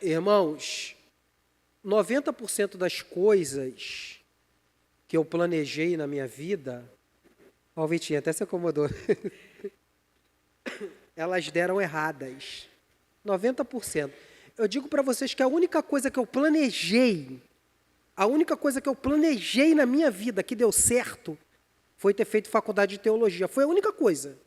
Irmãos, 90% das coisas que eu planejei na minha vida, ó, o Vitinho até se acomodou, elas deram erradas. 90%. Eu digo para vocês que a única coisa que eu planejei na minha vida que deu certo foi ter feito faculdade de teologia. Foi a única coisa.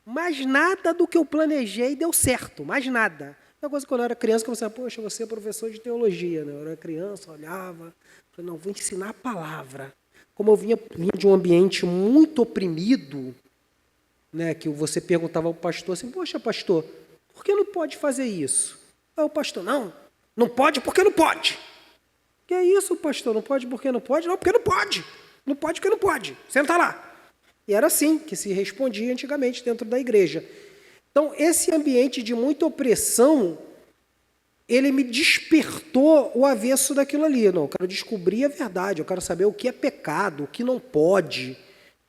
Mais nada do que eu planejei deu certo, mais nada. Uma coisa quando eu era criança, que eu pensava, poxa, você é professor de teologia, né? Eu era criança, olhava, falei, não, vou ensinar a palavra. Como eu vinha de um ambiente muito oprimido, né, que você perguntava ao pastor assim, poxa, pastor, por que não pode fazer isso? Aí o pastor, não pode porque não pode. Que é isso, pastor? Não pode porque não pode? Não, porque não pode. Não pode porque não pode. Senta lá. E era assim que se respondia antigamente dentro da igreja. Então, esse ambiente de muita opressão, ele me despertou o avesso daquilo ali. Não, eu quero descobrir a verdade, eu quero saber o que é pecado, o que não pode,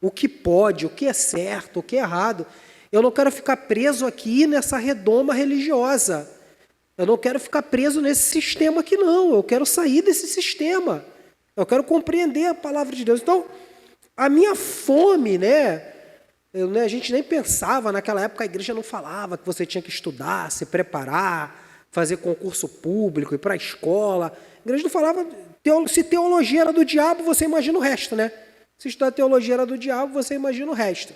o que é certo, o que é errado. Eu não quero ficar preso aqui nessa redoma religiosa. Eu não quero ficar preso nesse sistema aqui, não. Eu quero sair desse sistema. Eu quero compreender a palavra de Deus. Então, a minha fome, a gente nem pensava, naquela época a igreja não falava que você tinha que estudar, se preparar, fazer concurso público, ir para a escola. A igreja não falava, se teologia era do diabo, você imagina o resto, né? Se estudar teologia era do diabo, você imagina o resto.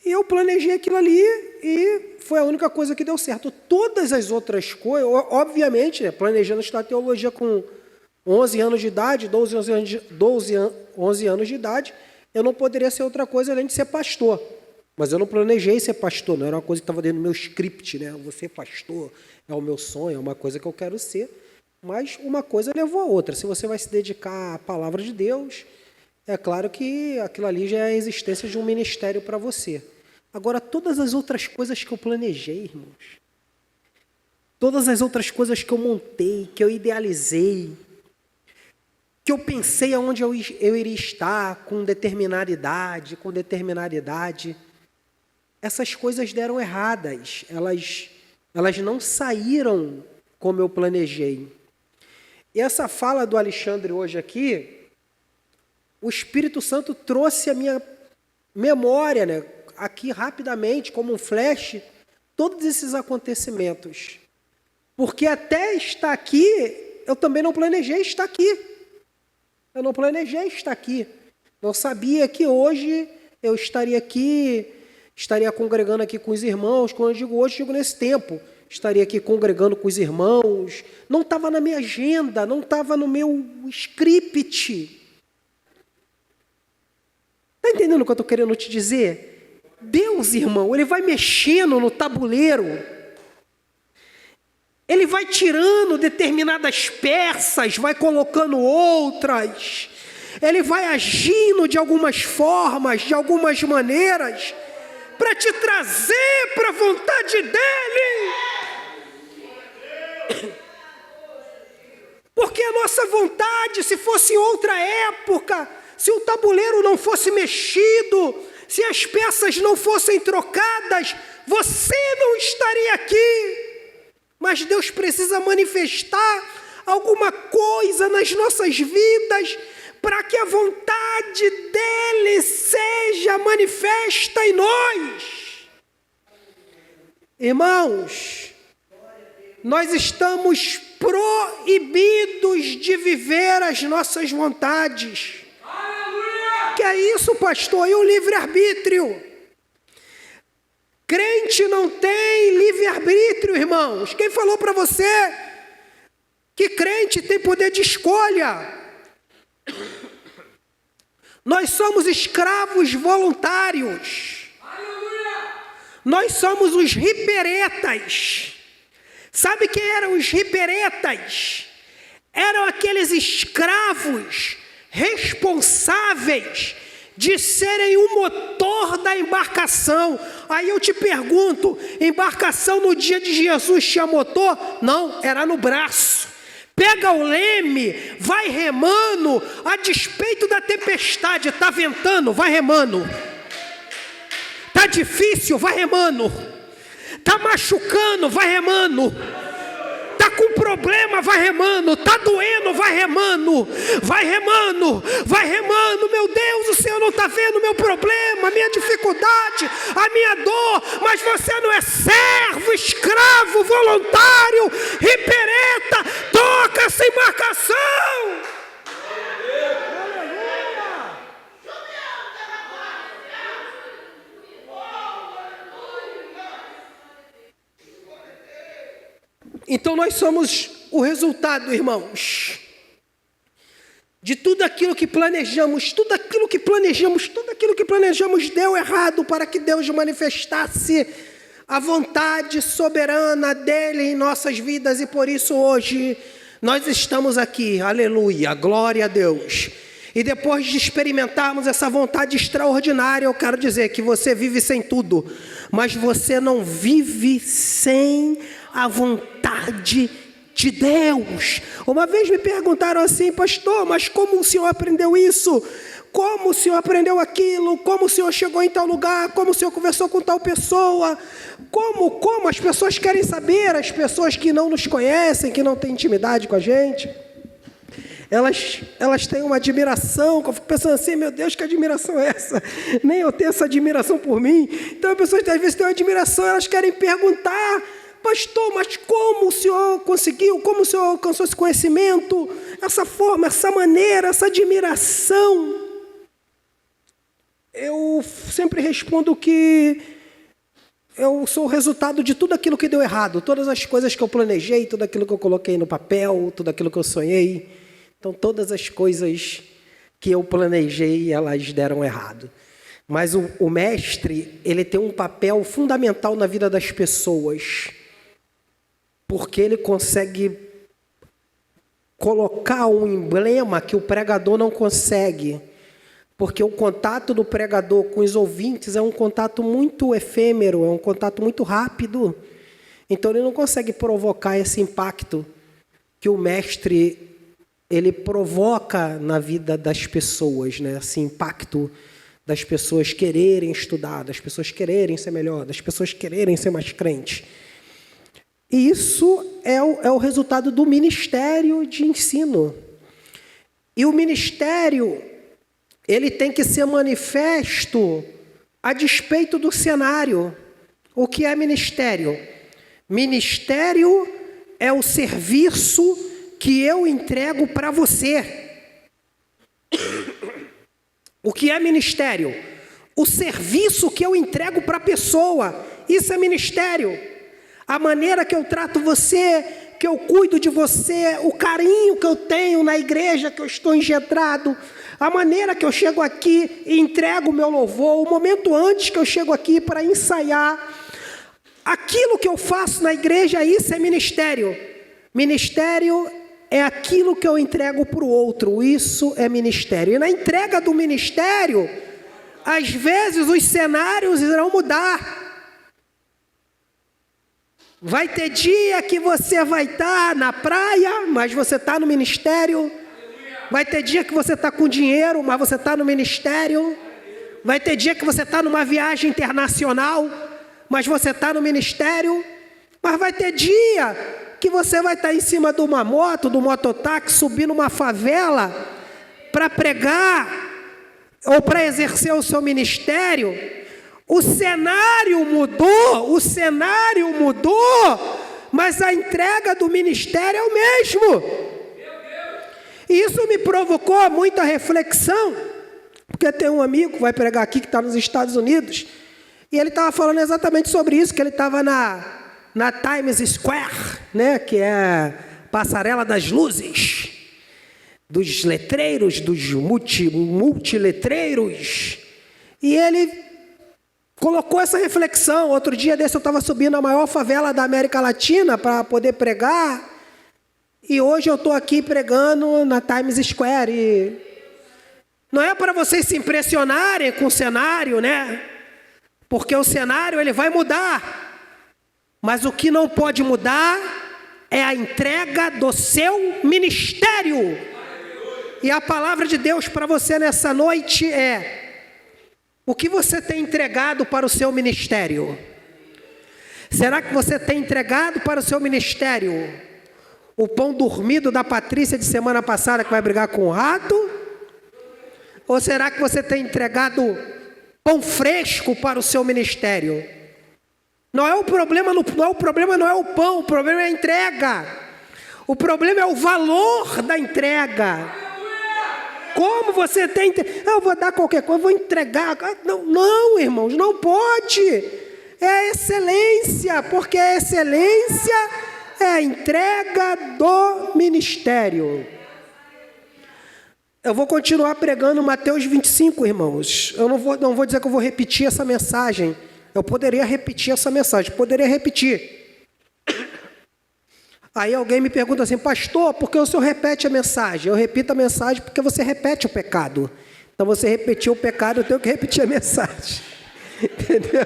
E eu planejei aquilo ali e foi a única coisa que deu certo. Todas as outras coisas, obviamente, planejando estudar teologia com 11 anos de idade, 11 anos de idade, eu não poderia ser outra coisa além de ser pastor. Mas eu não planejei ser pastor, não era uma coisa que estava dentro do meu script, né? Eu vou ser pastor, é o meu sonho, é uma coisa que eu quero ser. Mas uma coisa levou a outra. Se você vai se dedicar à palavra de Deus, é claro que aquilo ali já é a existência de um ministério para você. Agora, todas as outras coisas que eu planejei, irmãos, todas as outras coisas que eu montei, que eu idealizei, que eu pensei aonde eu iria estar com determinada idade, essas coisas deram erradas, elas não saíram como eu planejei. E essa fala do Alexandre hoje aqui, o Espírito Santo trouxe à minha memória, né, aqui rapidamente, como um flash, todos esses acontecimentos. Porque até estar aqui, eu também não planejei estar aqui. Eu não planejei estar aqui. Não sabia que hoje eu estaria aqui, estaria congregando aqui com os irmãos. Quando eu digo hoje, digo nesse tempo. Estaria aqui congregando com os irmãos. Não estava na minha agenda, não estava no meu script. Está entendendo o que eu estou querendo te dizer? Deus, irmão, Ele vai mexendo no tabuleiro. Ele vai tirando determinadas peças, vai colocando outras. Ele vai agindo de algumas formas, de algumas maneiras, para te trazer para a vontade dEle. Porque a nossa vontade, se fosse em outra época, se o tabuleiro não fosse mexido, se as peças não fossem trocadas, você não estaria aqui. Mas Deus precisa manifestar alguma coisa nas nossas vidas para que a vontade dEle seja manifesta em nós. Irmãos, nós estamos proibidos de viver as nossas vontades. Aleluia! Que é isso, pastor? E o livre-arbítrio? Crente não tem livre-arbítrio, irmãos. Quem falou para você que crente tem poder de escolha? Nós somos escravos voluntários. Nós somos os hiperetas. Sabe quem eram os hiperetas? Eram aqueles escravos responsáveis de serem o motor da embarcação. Aí eu te pergunto, embarcação no dia de Jesus tinha motor? Não, era no braço. Pega o leme, vai remando, a despeito da tempestade. Está ventando, vai remando. Está difícil, vai remando. Está machucando, vai remando. com problema, vai remando. Está doendo, vai remando. Vai remando, vai remando. Meu Deus, o Senhor não está vendo o meu problema, a minha dificuldade, a minha dor. Mas você não é servo, escravo, voluntário, ripereta, toca sem marcação. Então nós somos o resultado, irmãos, de tudo aquilo que planejamos, tudo aquilo que planejamos deu errado para que Deus manifestasse a vontade soberana dele em nossas vidas, e por isso hoje nós estamos aqui, aleluia, glória a Deus. E depois de experimentarmos essa vontade extraordinária, eu quero dizer que você vive sem tudo, mas você não vive sem a vontade de Deus. Uma vez me perguntaram assim: pastor, mas como o senhor aprendeu isso? Como o senhor aprendeu aquilo? Como o senhor chegou em tal lugar? Como o senhor conversou com tal pessoa? Como? As pessoas querem saber, as pessoas que não nos conhecem, que não têm intimidade com a gente. Elas têm uma admiração, que eu fico pensando assim: meu Deus, que admiração é essa? Nem eu tenho essa admiração por mim. Então as pessoas às vezes têm uma admiração, elas querem perguntar: pastor, mas como o senhor conseguiu? Como o senhor alcançou esse conhecimento? Essa forma, essa maneira, essa admiração? Eu sempre respondo que eu sou o resultado de tudo aquilo que deu errado. Todas as coisas que eu planejei, tudo aquilo que eu coloquei no papel, tudo aquilo que eu sonhei. Então, todas as coisas que eu planejei, elas deram errado. Mas o mestre, ele tem um papel fundamental na vida das pessoas, porque ele consegue colocar um emblema que o pregador não consegue, porque o contato do pregador com os ouvintes é um contato muito efêmero, é um contato muito rápido. Então, ele não consegue provocar esse impacto que o mestre ele provoca na vida das pessoas, né? Esse impacto das pessoas quererem estudar, das pessoas quererem ser melhor, das pessoas quererem ser mais crentes. E isso é o resultado do ministério de ensino. E o ministério, ele tem que ser manifesto a despeito do cenário. O que é ministério? Ministério é o serviço que eu entrego para você. O que é ministério? O serviço que eu entrego para a pessoa. Isso é ministério. A maneira que eu trato você, que eu cuido de você, o carinho que eu tenho na igreja, que eu estou engendrado, a maneira que eu chego aqui e entrego o meu louvor, o momento antes que eu chego aqui para ensaiar, aquilo que eu faço na igreja, isso é ministério. Ministério é aquilo que eu entrego para o outro, isso é ministério. E na entrega do ministério, às vezes os cenários irão mudar. Vai ter dia que você vai estar na praia, mas você está no ministério. Vai ter dia que você está com dinheiro, mas você está no ministério. Vai ter dia que você está numa viagem internacional, mas você está no ministério. Mas vai ter dia que você vai estar em cima de uma moto, do mototáxi, subir numa favela para pregar ou para exercer o seu ministério. O cenário mudou, mas a entrega do ministério é o mesmo. E isso me provocou muita reflexão, porque tem um amigo que vai pregar aqui, que está nos Estados Unidos, e ele estava falando exatamente sobre isso, que ele estava na Times Square, né, que é a passarela das luzes, dos letreiros, dos multiletreiros, e ele colocou essa reflexão. Outro dia desse eu estava subindo a maior favela da América Latina para poder pregar, e hoje eu estou aqui pregando na Times Square. E não é para vocês se impressionarem com o cenário, né? Porque o cenário ele vai mudar, mas o que não pode mudar é a entrega do seu ministério. E a palavra de Deus para você nessa noite é: o que você tem entregado para o seu ministério? Será que você tem entregado para o seu ministério O pão dormido da Patrícia de semana passada que vai brigar com o rato? Ou será que você tem entregado pão fresco para o seu ministério? Não é o problema, não é o pão, o problema é a entrega. O problema é o valor da entrega. Como você tem... Eu vou dar qualquer coisa, eu vou entregar. Não, irmãos, não pode. É a excelência, porque a excelência é a entrega do ministério. Eu vou continuar pregando Mateus 25, irmãos. Eu não vou dizer que eu vou repetir essa mensagem. Eu poderia repetir essa mensagem, poderia repetir. Aí alguém me pergunta assim, pastor, por que o senhor repete a mensagem? Eu repito a mensagem porque você repete o pecado. Então você repetiu o pecado, eu tenho que repetir a mensagem. Entendeu?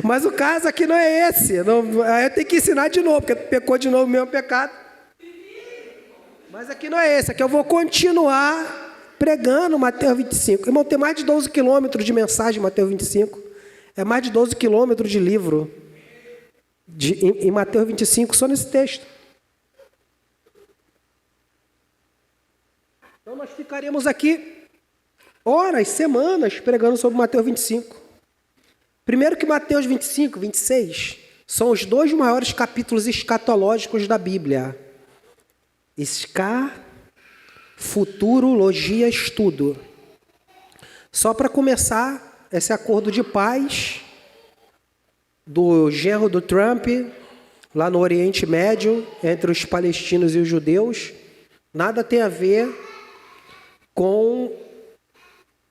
Mas o caso aqui não é esse. Aí eu tenho que ensinar de novo, porque pecou de novo o mesmo pecado. Mas aqui não é esse, aqui eu vou continuar pregando Mateus 25. Irmão, tem mais de 12 quilômetros de mensagem Mateus 25. É mais de 12 quilômetros de livro em Mateus 25, só nesse texto. Então nós ficaríamos aqui horas, semanas pregando sobre Mateus 25. Primeiro que Mateus 25, 26 são os dois maiores capítulos escatológicos da Bíblia. Futurologia, estudo. Só para começar, esse acordo de paz do genro do Trump, lá no Oriente Médio, entre os palestinos e os judeus, nada tem a ver com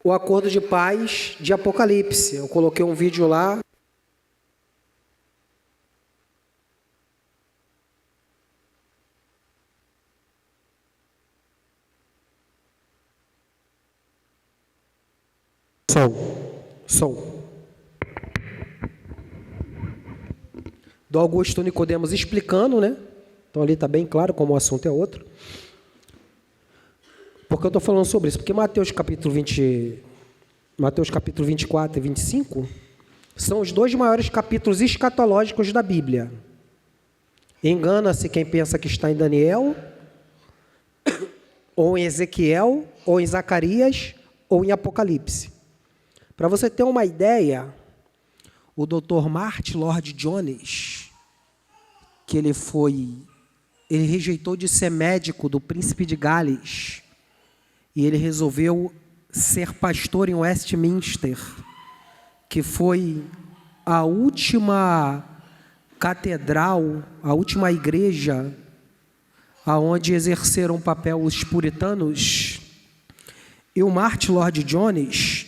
o acordo de paz de Apocalipse. Eu coloquei um vídeo lá. Som. Do Augusto Nicodemos explicando, né? Então ali está bem claro como o assunto é outro. Por que eu estou falando sobre isso? Porque Mateus capítulo 24 e 25 são os dois maiores capítulos escatológicos da Bíblia. Engana-se quem pensa que está em Daniel, ou em Ezequiel, ou em Zacarias, ou em Apocalipse. Para você ter uma ideia, o Dr. Martin Lloyd-Jones, que ele rejeitou de ser médico do príncipe de Gales, e ele resolveu ser pastor em Westminster, que foi a última catedral, a última igreja aonde exerceram papel os puritanos. E o Martin Lloyd-Jones,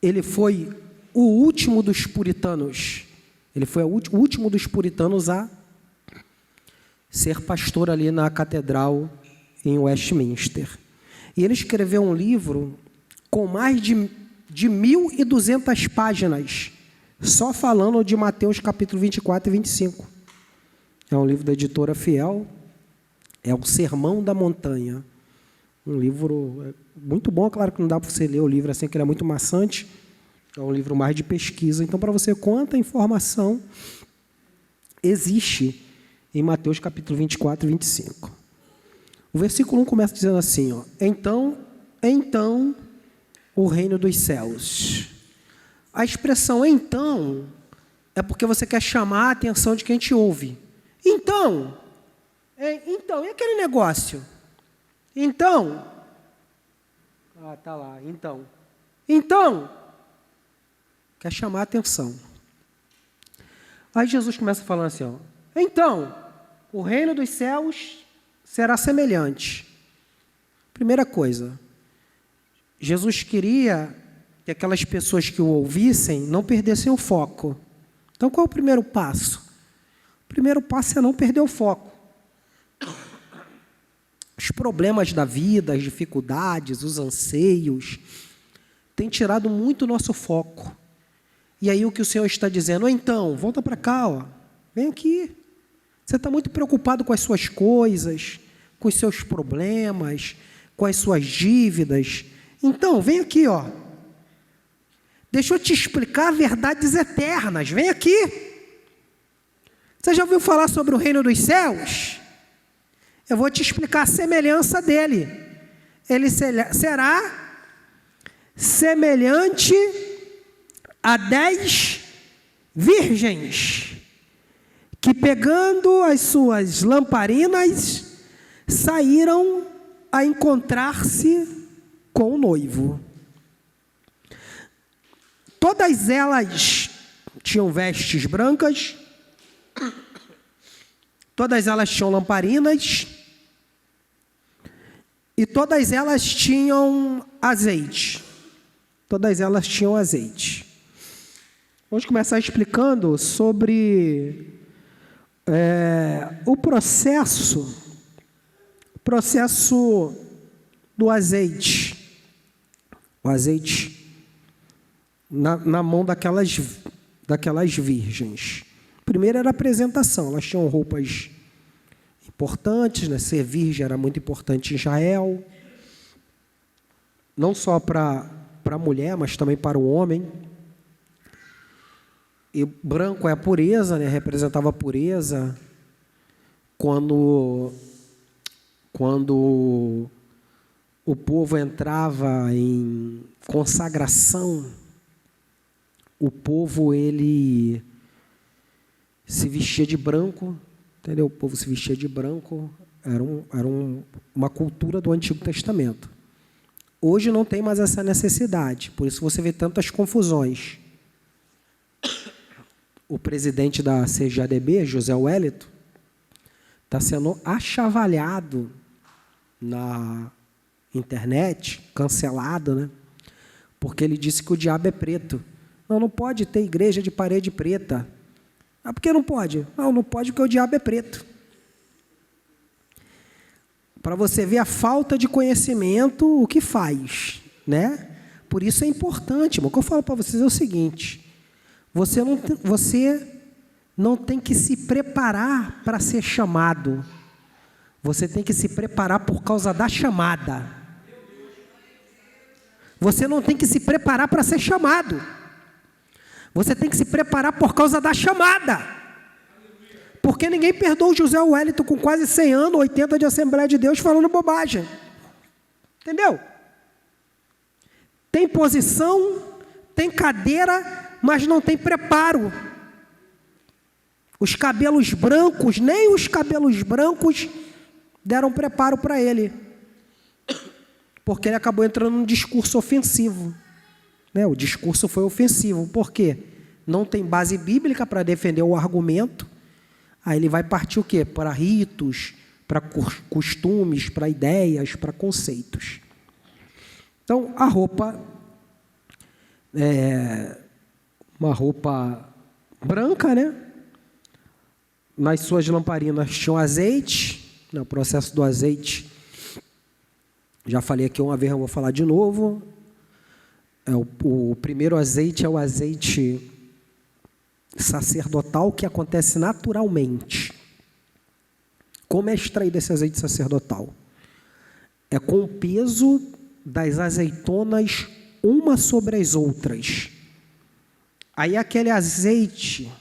ele foi o último dos puritanos. Ele foi o último dos puritanos a ser pastor ali na catedral em Westminster. E ele escreveu um livro com mais de 1.200 páginas, só falando de Mateus capítulo 24 e 25. É um livro da editora Fiel, é o Sermão da Montanha. Um livro muito bom, claro que não dá para você ler o livro assim, que ele é muito maçante. É um livro mais de pesquisa. Então, para você, quanta informação existe em Mateus capítulo 24 e 25. O versículo 1 começa dizendo assim, ó, então o reino dos céus. A expressão então é porque você quer chamar a atenção de quem te ouve. Então, e aquele negócio? Então, tá lá, então, quer chamar a atenção. Aí Jesus começa falando assim, ó, então, o reino dos céus será semelhante. Primeira coisa, Jesus queria que aquelas pessoas que o ouvissem não perdessem o foco. Então, qual é o primeiro passo? O primeiro passo é não perder o foco. Os problemas da vida, as dificuldades, os anseios, têm tirado muito o nosso foco. E aí o que o Senhor está dizendo, então, volta para cá, ó, vem aqui. Você está muito preocupado com as suas coisas, com os seus problemas, com as suas dívidas. Então, vem aqui, ó. Deixa eu te explicar verdades eternas. Vem aqui. Você já ouviu falar sobre o reino dos céus? Eu vou te explicar a semelhança dele. Ele será semelhante a 10 virgens que, pegando as suas lamparinas, saíram a encontrar-se com o noivo. Todas elas tinham vestes brancas, todas elas tinham lamparinas e todas elas tinham azeite. Todas elas tinham azeite. Vamos começar explicando sobre o processo do azeite. O azeite na mão daquelas virgens. Primeiro era a apresentação. Elas tinham roupas importantes, né? Ser virgem era muito importante em Israel. Não só para a mulher, mas também para o homem. E branco é a pureza, né? Representava a pureza. Quando o povo entrava em consagração, o povo, ele se vestia de branco, entendeu? O povo se vestia de branco, era uma cultura do Antigo Testamento. Hoje não tem mais essa necessidade, por isso você vê tantas confusões. O presidente da CGADB, José Wellington, está sendo achavalhado na internet, cancelado, né? Porque ele disse que o diabo é preto. Não pode ter igreja de parede preta. Ah, por que não pode? Não pode porque o diabo é preto. Para você ver a falta de conhecimento, o que faz, né? Por isso é importante, irmão. O que eu falo para vocês é o seguinte: você não tem que se preparar para ser chamado. Você tem que se preparar por causa da chamada. Você não tem que se preparar para ser chamado. Você tem que se preparar por causa da chamada. Porque ninguém perdoa o José Wellington com quase 100 anos, 80 de Assembleia de Deus, falando bobagem. Entendeu? Tem posição, tem cadeira, mas não tem preparo. Os cabelos brancos, nem os cabelos brancos deram preparo para ele. Porque ele acabou entrando num discurso ofensivo. Né? O discurso foi ofensivo. Por quê? Não tem base bíblica para defender o argumento. Aí ele vai partir o quê? Para ritos, para costumes, para ideias, para conceitos. Então, a roupa uma roupa branca, né? Nas suas lamparinas tinham azeite. No processo do azeite, já falei aqui uma vez, eu vou falar de novo. O primeiro azeite é o azeite sacerdotal, que acontece naturalmente. Como é extraído esse azeite sacerdotal? É com o peso das azeitonas uma sobre as outras. Aí aquele azeite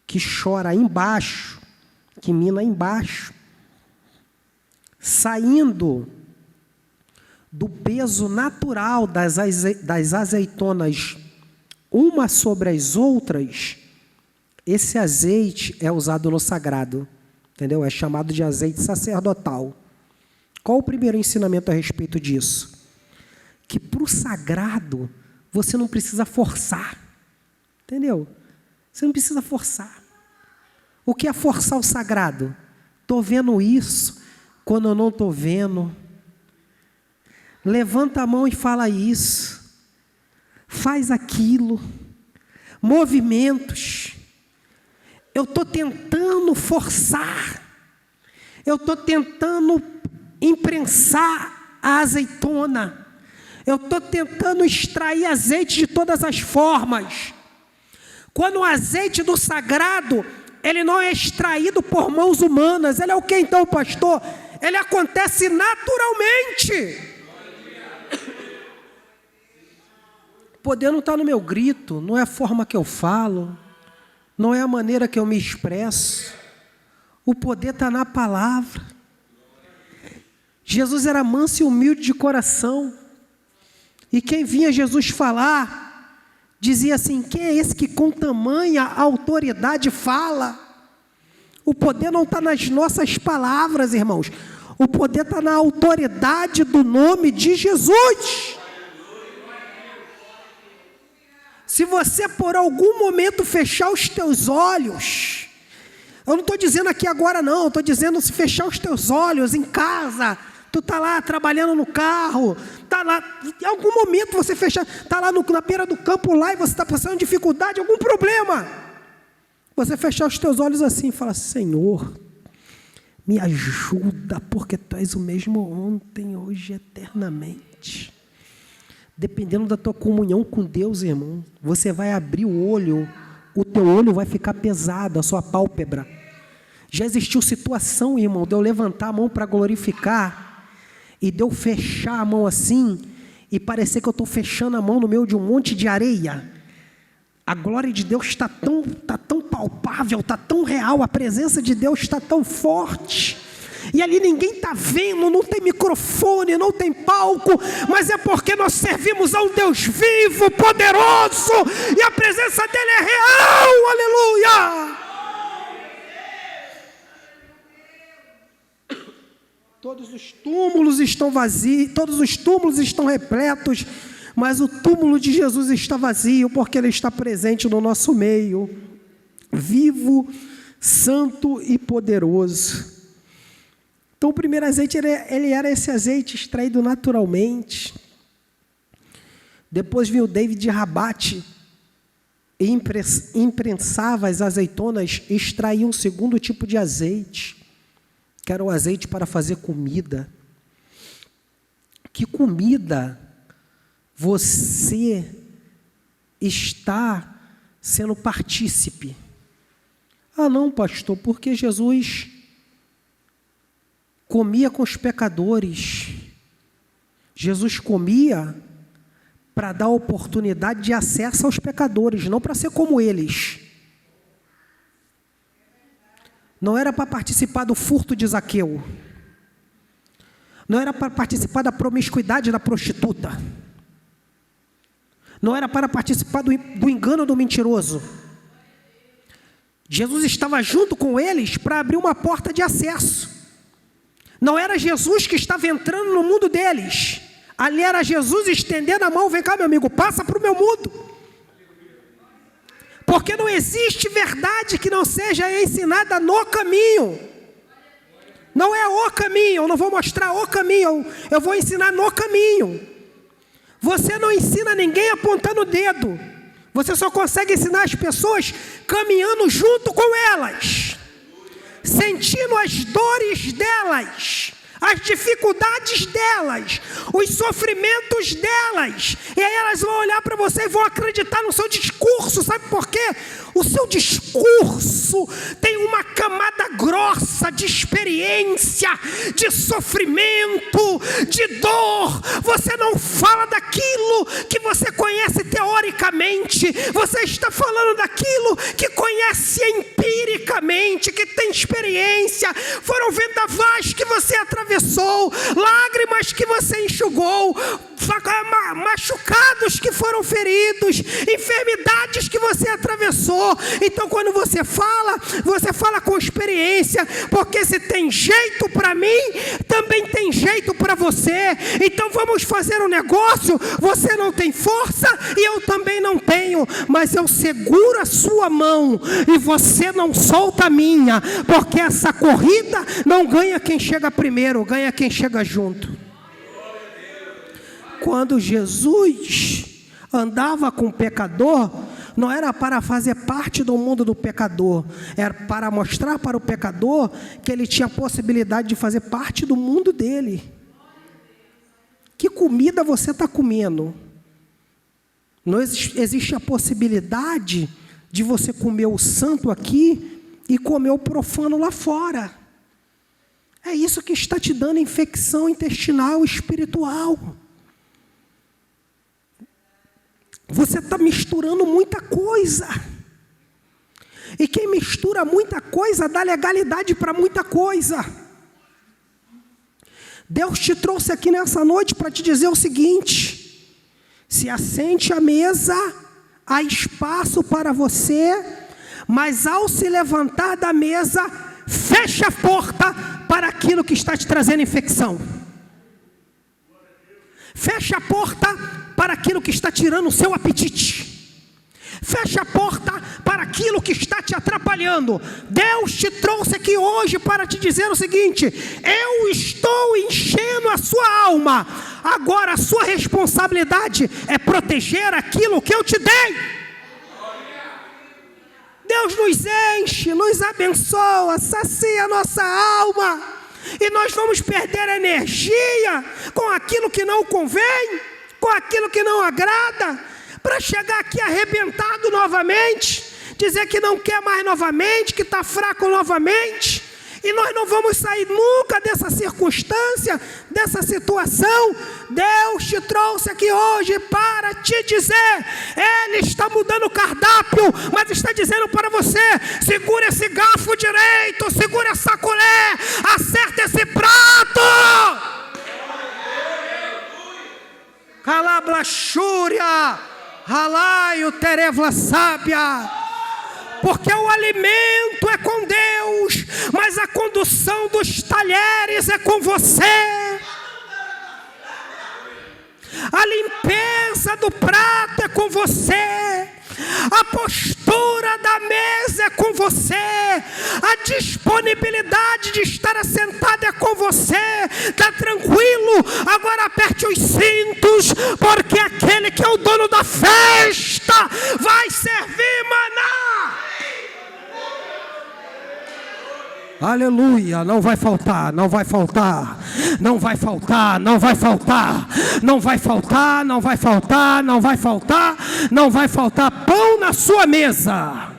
que chora embaixo, que mina embaixo, saindo do peso natural das azeitonas uma sobre as outras, esse azeite é usado no sagrado, entendeu? É chamado de azeite sacerdotal. Qual o primeiro ensinamento a respeito disso? Que para o sagrado você não precisa forçar, entendeu? Você não precisa forçar. O que é forçar o sagrado? Estou vendo isso quando eu não estou vendo. Levanta a mão e fala isso. Faz aquilo. Movimentos. Eu estou tentando forçar. Eu estou tentando imprensar a azeitona. Eu estou tentando extrair azeite de todas as formas. Quando o azeite do sagrado, ele não é extraído por mãos humanas. Ele é o que então, pastor? Ele acontece naturalmente. O poder não está no meu grito, não é a forma que eu falo, não é a maneira que eu me expresso. O poder está na palavra. Jesus era manso e humilde de coração. E quem vinha Jesus falar, dizia assim: quem é esse que com tamanha autoridade fala? O poder não está nas nossas palavras, irmãos. O poder está na autoridade do nome de Jesus. Se você por algum momento fechar os teus olhos, eu não estou dizendo aqui agora não, estou dizendo se fechar os teus olhos em casa, tu está lá trabalhando no carro, está lá, em algum momento você fecha, está lá na beira do campo lá e você está passando dificuldade, algum problema, você fechar os teus olhos assim e fala: Senhor, me ajuda, porque tu és o mesmo ontem, hoje, eternamente. Dependendo da tua comunhão com Deus, irmão, você vai abrir o olho, o teu olho vai ficar pesado, a sua pálpebra. Já existiu situação, irmão, de eu levantar a mão para glorificar, e de eu fechar a mão assim, e parecer que eu estou fechando a mão no meio de um monte de areia. A glória de Deus está tão palpável, está tão real, a presença de Deus está tão forte. E ali ninguém está vendo, não tem microfone, não tem palco, mas é porque nós servimos a um Deus vivo, poderoso, e a presença dele é real, aleluia! Todos os túmulos estão vazios, todos os túmulos estão repletos, mas o túmulo de Jesus está vazio, porque ele está presente no nosso meio, vivo, santo e poderoso. Então o primeiro azeite, ele era esse azeite extraído naturalmente. Depois vinha o David de Rabate, e imprensava as azeitonas, e extraía um segundo tipo de azeite, que era o azeite para fazer comida. Que comida você está sendo partícipe? Ah não, pastor, porque Jesus comia com os pecadores. Jesus comia para dar oportunidade de acesso aos pecadores, não para ser como eles. Não era para participar do furto de Zaqueu. Não era para participar da promiscuidade da prostituta. Não era para participar do engano do mentiroso. Jesus estava junto com eles para abrir uma porta de acesso. Não era Jesus que estava entrando no mundo deles. Ali era Jesus estendendo a mão: vem cá, meu amigo, passa para o meu mundo. Porque não existe verdade que não seja ensinada no caminho. Não é o caminho, eu não vou mostrar o caminho, eu vou ensinar no caminho. Você não ensina ninguém apontando o dedo. Você só consegue ensinar as pessoas caminhando junto com elas, sentindo as dores delas, as dificuldades delas, os sofrimentos delas, e aí elas vão olhar para você e vão acreditar no seu discurso. Sabe por quê? O seu discurso tem uma camada grossa de experiência, de sofrimento, de dor. Você não fala daquilo que você conhece teoricamente, você está falando daquilo que conhece empiricamente, que tem experiência. Foram vendavais que você atravessou, lágrimas que você enxugou, machucados que foram feridos, enfermidades que você atravessou. Então quando você fala com experiência, porque se tem jeito para mim, também tem jeito para você. Então vamos fazer um negócio, você não tem força e eu também não tenho, mas eu seguro a sua mão e você não solta a minha, porque essa corrida não ganha quem chega primeiro, ganha quem chega junto. Quando Jesus andava com o pecador, não era para fazer parte do mundo do pecador, era para mostrar para o pecador que ele tinha a possibilidade de fazer parte do mundo dele. Que comida você está comendo? Não existe a possibilidade de você comer o santo aqui e comer o profano lá fora. É isso que está te dando infecção intestinal espiritual. Você está misturando muita coisa. E quem mistura muita coisa dá legalidade para muita coisa. Deus te trouxe aqui nessa noite para te dizer o seguinte: se assente à mesa, há espaço para você, mas ao se levantar da mesa, feche a porta para aquilo que está te trazendo infecção. Feche a porta para aquilo que está tirando o seu apetite. Feche a porta para aquilo que está te atrapalhando. Deus te trouxe aqui hoje para te dizer o seguinte: eu estou enchendo a sua alma. Agora a sua responsabilidade é proteger aquilo que eu te dei. Deus nos enche, nos abençoa, sacia a nossa alma. E nós vamos perder energia com aquilo que não convém, com aquilo que não agrada, para chegar aqui arrebentado novamente, dizer que não quer mais novamente, que está fraco novamente. E nós não vamos sair nunca dessa circunstância, dessa situação. Deus te trouxe aqui hoje para te dizer, Ele está mudando o cardápio, mas está dizendo para você: segura esse garfo direito, segura essa colher, acerta esse prato. Calablachúria, ralaio terevla sábia. Porque o alimento é com Deus, mas a condução dos talheres é com você. A limpeza do prato é com você. A postura da mesa é com você. A disponibilidade de estar assentado é com você. Está tranquilo? Agora aperte os cintos, porque aquele que é o dono da festa vai servir maná. Aleluia, não vai faltar, não vai faltar, não vai faltar, não vai faltar, não vai faltar, não vai faltar, não vai faltar, não vai faltar pão na sua mesa.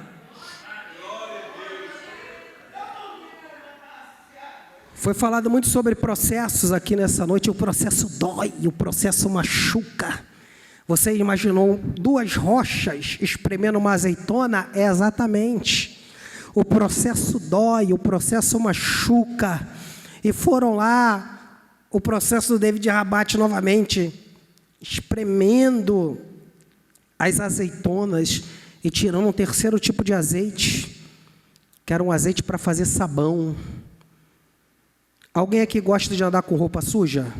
Foi falado muito sobre processos aqui nessa noite. O processo dói, o processo machuca. Você imaginou duas rochas espremendo uma azeitona? É exatamente. O processo dói, o processo machuca. E foram lá, o processo do David Rabate novamente, espremendo as azeitonas e tirando um terceiro tipo de azeite, que era um azeite para fazer sabão. Alguém aqui gosta de andar com roupa suja?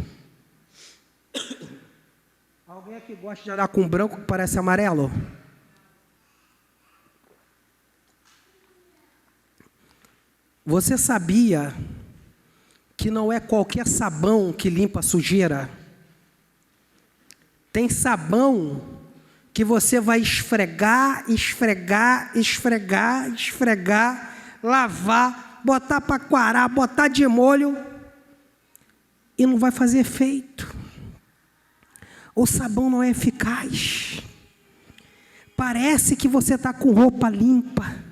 Alguém aqui gosta de andar com branco que parece amarelo? Você sabia que não é qualquer sabão que limpa a sujeira? Tem sabão que você vai esfregar, lavar, botar para coarar, botar de molho e não vai fazer efeito. O sabão não é eficaz. Parece que você está com roupa limpa.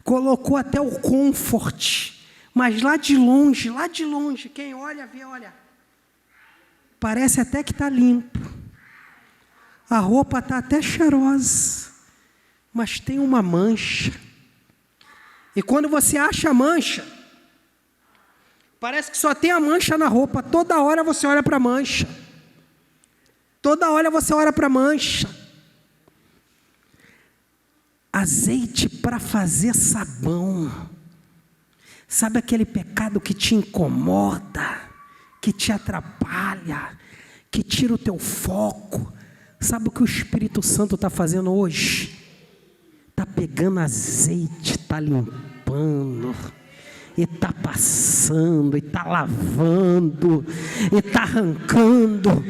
Colocou até o comfort, mas lá de longe, quem olha, vê, olha, parece até que está limpo. A roupa está até cheirosa, mas tem uma mancha. E quando você acha a mancha, parece que só tem a mancha na roupa. Toda hora você olha para a mancha. Toda hora você olha para a mancha. Azeite para fazer sabão. Sabe aquele pecado que te incomoda, que te atrapalha, que tira o teu foco? Sabe o que o Espírito Santo está fazendo hoje? Está pegando azeite, está limpando, e está passando, e está lavando, e está arrancando.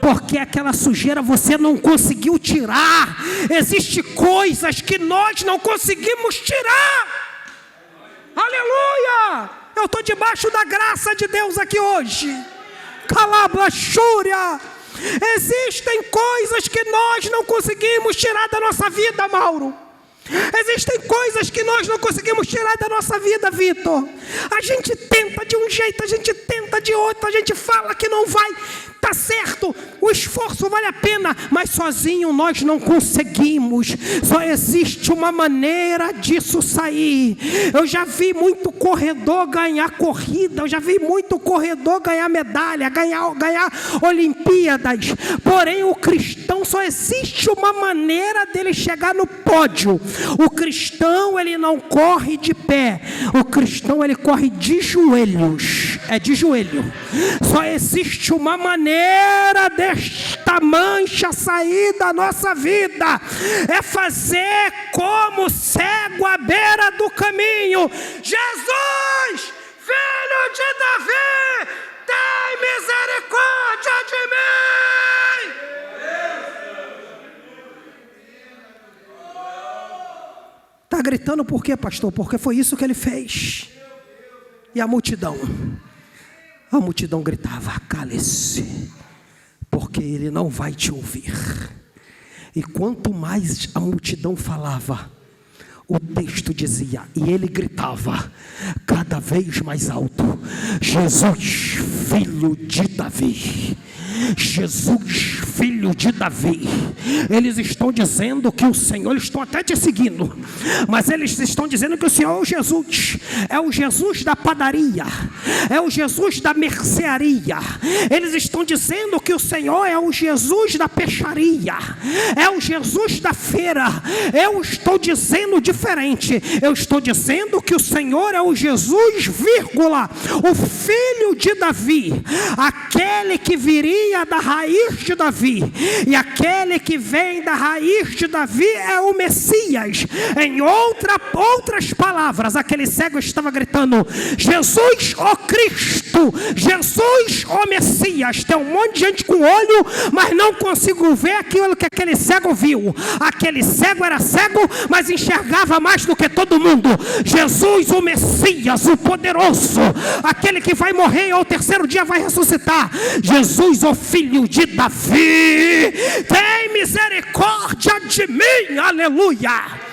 Porque aquela sujeira você não conseguiu tirar. Existem coisas que nós não conseguimos tirar. Aleluia! Eu estou debaixo da graça de Deus aqui hoje. Calablachúria. Existem coisas que nós não conseguimos tirar da nossa vida, Mauro. Existem coisas que nós não conseguimos tirar da nossa vida, Vitor. A gente tenta de um jeito, a gente tenta de outro, a gente fala que não vai. Está tá certo, o esforço vale a pena, mas sozinho nós não conseguimos. Só existe uma maneira disso sair. Eu já vi muito corredor ganhar corrida, eu já vi muito corredor ganhar medalha, ganhar Olimpíadas. Porém, o cristão, só existe uma maneira dele chegar no pódio. O cristão, ele não corre de pé, o cristão, ele corre de joelhos. É de joelho. Só existe uma maneira desta mancha sair da nossa vida, é fazer como o cego à beira do caminho: Jesus, filho de Davi, tem misericórdia de mim. Está gritando por quê, pastor? Porque foi isso que ele fez. E a multidão gritava: cale-se, porque ele não vai te ouvir. E quanto mais a multidão falava, o texto dizia, e ele gritava cada vez mais alto: Jesus, filho de Davi. Jesus, filho de Davi. Eles estão dizendo que o Senhor, eles estão até te seguindo, mas eles estão dizendo que o Senhor é o Jesus, é o Jesus da padaria, é o Jesus da mercearia. Eles estão dizendo que o Senhor é o Jesus da peixaria, é o Jesus da feira. Eu estou dizendo diferente. Eu estou dizendo que o Senhor é o Jesus, vírgula, o filho de Davi, aquele que viria da raiz de Davi, e aquele que vem da raiz de Davi é o Messias. Em outras palavras, aquele cego estava gritando: Jesus, ó Cristo, Jesus, ó Messias. Tem um monte de gente com olho, mas não consigo ver aquilo que aquele cego viu. Aquele cego era cego, mas enxergava mais do que todo mundo. Jesus, o Messias, o poderoso, aquele que vai morrer e ao terceiro dia vai ressuscitar. Jesus, o filho de Davi, tem misericórdia de mim. Aleluia.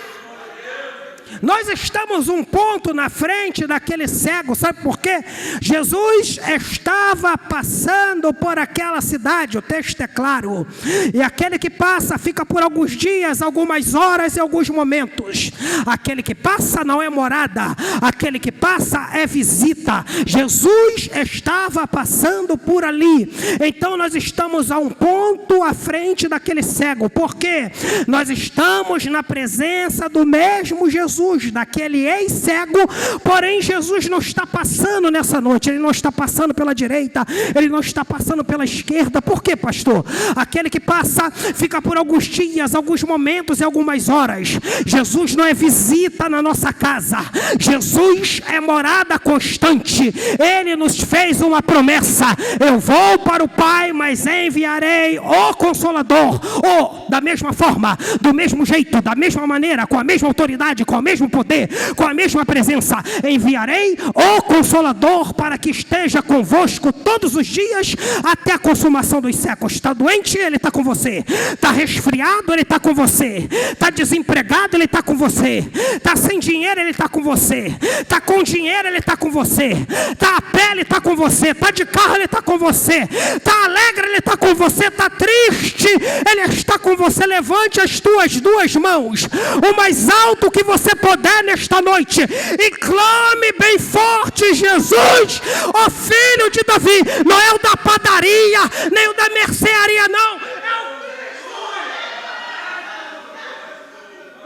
Nós estamos um ponto na frente daquele cego, sabe por quê? Jesus estava passando por aquela cidade, o texto é claro, e aquele que passa fica por alguns dias, algumas horas e alguns momentos. Aquele que passa não é morada, aquele que passa é visita. Jesus estava passando por ali, então nós estamos a um ponto à frente daquele cego, porque nós estamos na presença do mesmo Jesus, daquele ex-cego. Porém, Jesus não está passando nessa noite, ele não está passando pela direita, ele não está passando pela esquerda. Por quê, pastor? Aquele que passa fica por alguns dias, alguns momentos e algumas horas. Jesus não é visita na nossa casa, Jesus é morada constante. Ele nos fez uma promessa: eu vou para o Pai, mas enviarei o Consolador. Ou da mesma forma, do mesmo jeito, da mesma maneira, com a mesma autoridade, com a mesmo poder, com a mesma presença, enviarei o Consolador para que esteja convosco todos os dias até a consumação dos séculos. Está doente? Ele está com você. Está resfriado? Ele está com você. Está desempregado? Ele está com você. Está sem dinheiro? Ele está com você. Está com dinheiro? Ele está com você. Está a pé? Ele está com você. Está de carro? Ele está com você. Está alegre? Ele está com você. Está triste? Ele está com você. Levante as tuas duas mãos o mais alto que você puder nesta noite e clame bem forte: Jesus, ó filho de Davi. Não é o da padaria, nem o da mercearia, não.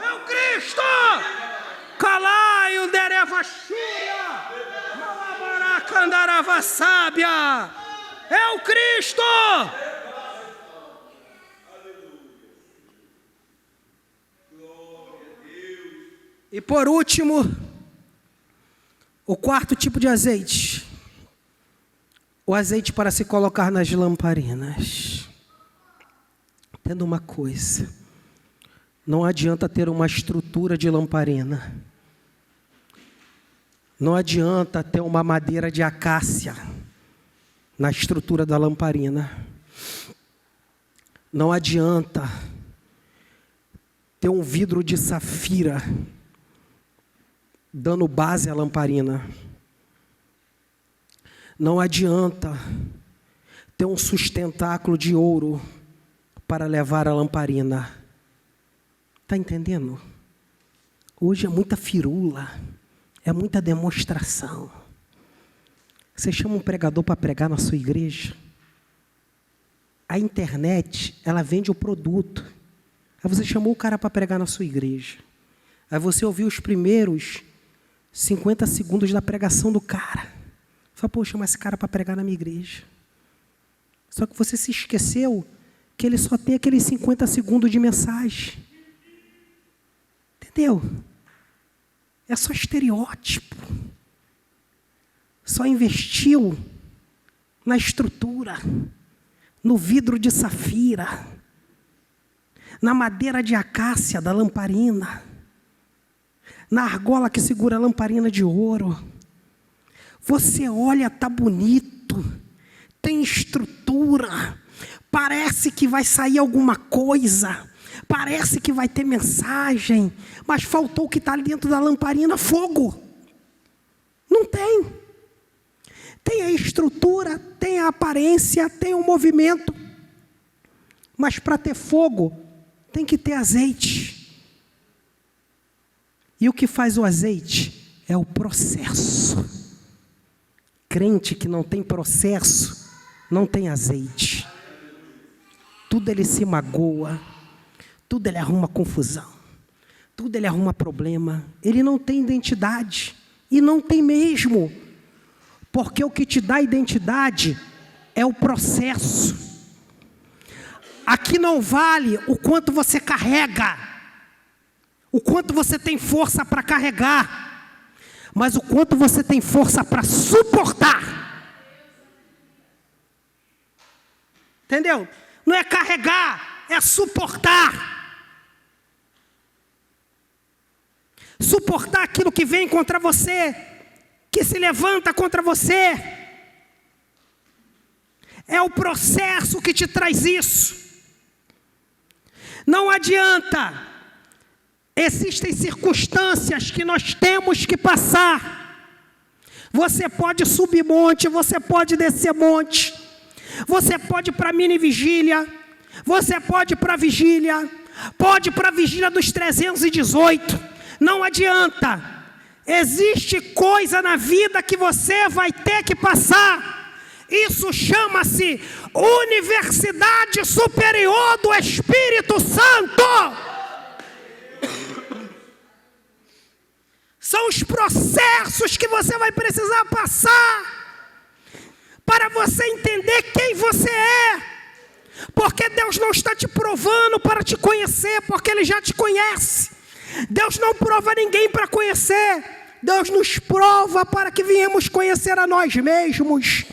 É o Cristo. Calai o derevachia, malabaracandarava sábia. É o Cristo. E por último, o quarto tipo de azeite, o azeite para se colocar nas lamparinas. Entenda uma coisa: não adianta ter uma estrutura de lamparina, não adianta ter uma madeira de acácia na estrutura da lamparina, não adianta ter um vidro de safira dando base à lamparina, não adianta ter um sustentáculo de ouro para levar a lamparina. Está entendendo? Hoje é muita firula, é muita demonstração. Você chama um pregador para pregar na sua igreja. A internet, ela vende o produto. Aí você chamou o cara para pregar na sua igreja. Aí você ouviu os primeiros 50 segundos da pregação do cara. Fala, pô, chama esse cara para pregar na minha igreja. Só que você se esqueceu que ele só tem aqueles 50 segundos de mensagem. Entendeu? É só estereótipo. Só investiu na estrutura, no vidro de safira, na madeira de acácia da lamparina, na argola que segura a lamparina de ouro. Você olha, está bonito, tem estrutura, parece que vai sair alguma coisa, parece que vai ter mensagem, mas faltou o que está ali dentro da lamparina, fogo. Não tem. Tem a estrutura, tem a aparência, tem o movimento, mas para ter fogo, tem que ter azeite. E o que faz o azeite é o processo. Crente que não tem processo, não tem azeite. Tudo ele se magoa, tudo ele arruma confusão, tudo ele arruma problema. Ele não tem identidade, e não tem mesmo, porque o que te dá identidade é o processo. Aqui não vale o quanto você carrega, o quanto você tem força para carregar, mas o quanto você tem força para suportar. Entendeu? Não é carregar, é suportar. Suportar aquilo que vem contra você, que se levanta contra você. É o processo que te traz isso. Não adianta. Existem circunstâncias que nós temos que passar. Você pode subir monte, você pode descer monte, você pode ir para a mini vigília, você pode ir para a vigília, pode ir para a vigília dos 318. Não adianta. Existe coisa na vida que você vai ter que passar. Isso chama-se Universidade Superior do Espírito Santo. São os processos que você vai precisar passar para você entender quem você é. Porque Deus não está te provando para te conhecer, porque Ele já te conhece. Deus não prova ninguém para conhecer. Deus nos prova para que venhamos conhecer a nós mesmos.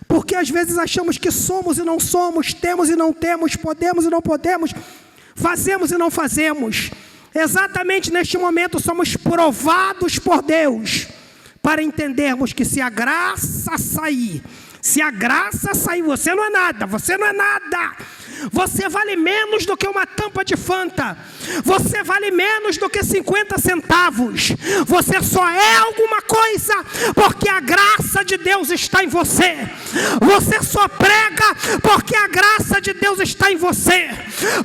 Porque às vezes achamos que somos e não somos, temos e não temos, podemos e não podemos, fazemos e não fazemos. Exatamente neste momento somos provados por Deus para entendermos que se a graça sair, você não é nada, você não é nada. Você vale menos do que uma tampa de Fanta. Você vale menos do que 50 centavos. Você só é alguma coisa porque a graça de Deus está em você. Você só prega porque a graça de Deus está em você.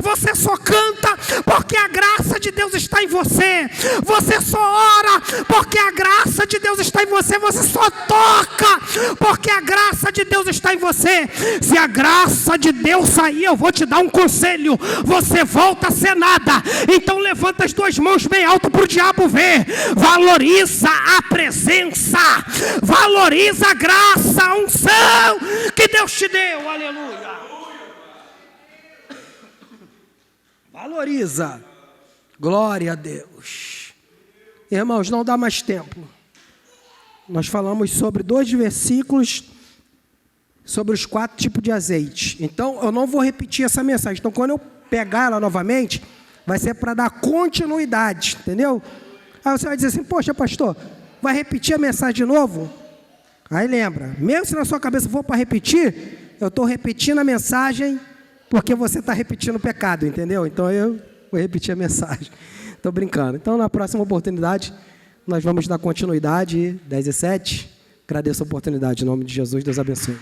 Você só canta porque a graça de Deus está em você. Você só ora porque a graça de Deus está em você. Você só toca porque a graça de Deus está em você. Se a graça de Deus sair, eu vou te dar um conselho: você volta a ser nada. Então levanta as duas mãos bem alto para o diabo ver. Valoriza a presença, valoriza a graça, a unção que Deus te deu. Aleluia. Valoriza. Glória a Deus. Irmãos, não dá mais tempo. Nós falamos sobre 2 versículos sobre os 4 tipos de azeite. Então, eu não vou repetir essa mensagem. Então, quando eu pegar ela novamente, vai ser para dar continuidade, entendeu? Aí você vai dizer assim: poxa, pastor, vai repetir a mensagem de novo? Aí lembra, mesmo se na sua cabeça for para repetir, eu estou repetindo a mensagem porque você está repetindo o pecado, entendeu? Então, eu vou repetir a mensagem. Estou brincando. Então, na próxima oportunidade, nós vamos dar continuidade. 10:07. Agradeço a oportunidade. Em nome de Jesus, Deus abençoe.